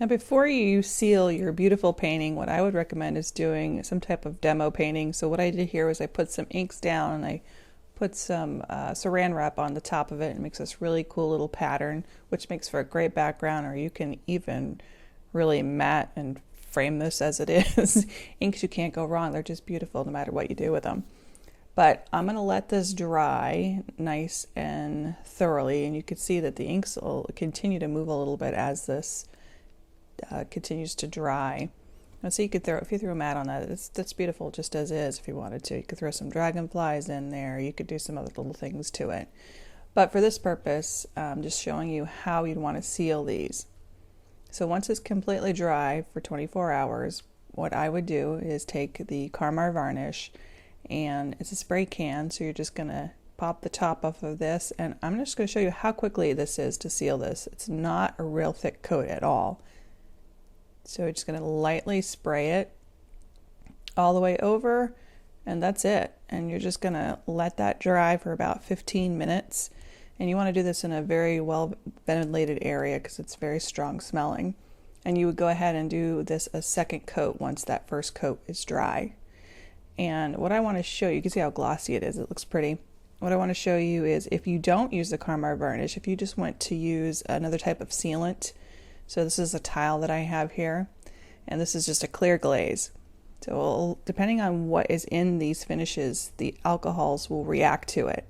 Now, before you seal your beautiful painting, what I would recommend is doing some type of demo painting. So what I did here was I put some inks down and I put some saran wrap on the top of it. It makes this really cool little pattern, which makes for a great background, or you can even really matte and frame this as it is. Inks, you can't go wrong. They're just beautiful no matter what you do with them. But I'm going to let this dry nice and thoroughly, and you can see that the inks will continue to move a little bit as this continues to dry. And so you could throw, if you threw a mat on that, that's beautiful just as is if you wanted to. You could throw some dragonflies in there. You could do some other little things to it. But for this purpose, I'm just showing you how you'd want to seal these. So once it's completely dry for 24 hours, what I would do is take the Kamar varnish, and it's a spray can, so you're just going to pop the top off of this, and I'm just going to show you how quickly this is to seal this. It's not a real thick coat at all. So you're just going to lightly spray it all the way over, and that's it. And you're just going to let that dry for about 15 minutes. And you want to do this in a very well ventilated area because it's very strong smelling. And you would go ahead and do this a second coat once that first coat is dry. And what I want to show you, you can see how glossy it is. It looks pretty. What I want to show you is if you don't use the Kamar varnish, if you just went to use another type of sealant. So this is a tile that I have here, and this is just a clear glaze. So depending on what is in these finishes, the alcohols will react to it.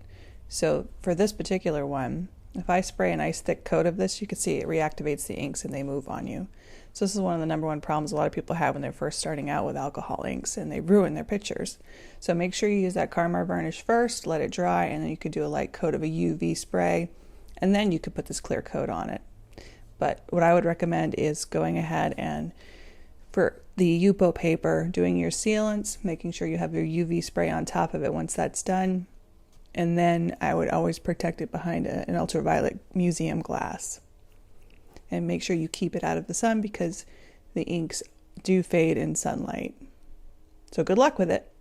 So for this particular one, if I spray a nice thick coat of this, you can see it reactivates the inks and they move on you. So this is one of the #1 problems a lot of people have when they're first starting out with alcohol inks, and they ruin their pictures. So make sure you use that Kamar varnish first, let it dry, and then you could do a light coat of a UV spray, and then you could put this clear coat on it. But what I would recommend is going ahead and, for the Yupo paper, doing your sealants, making sure you have your UV spray on top of it once that's done. And then I would always protect it behind an ultraviolet museum glass. And make sure you keep it out of the sun because the inks do fade in sunlight. So good luck with it.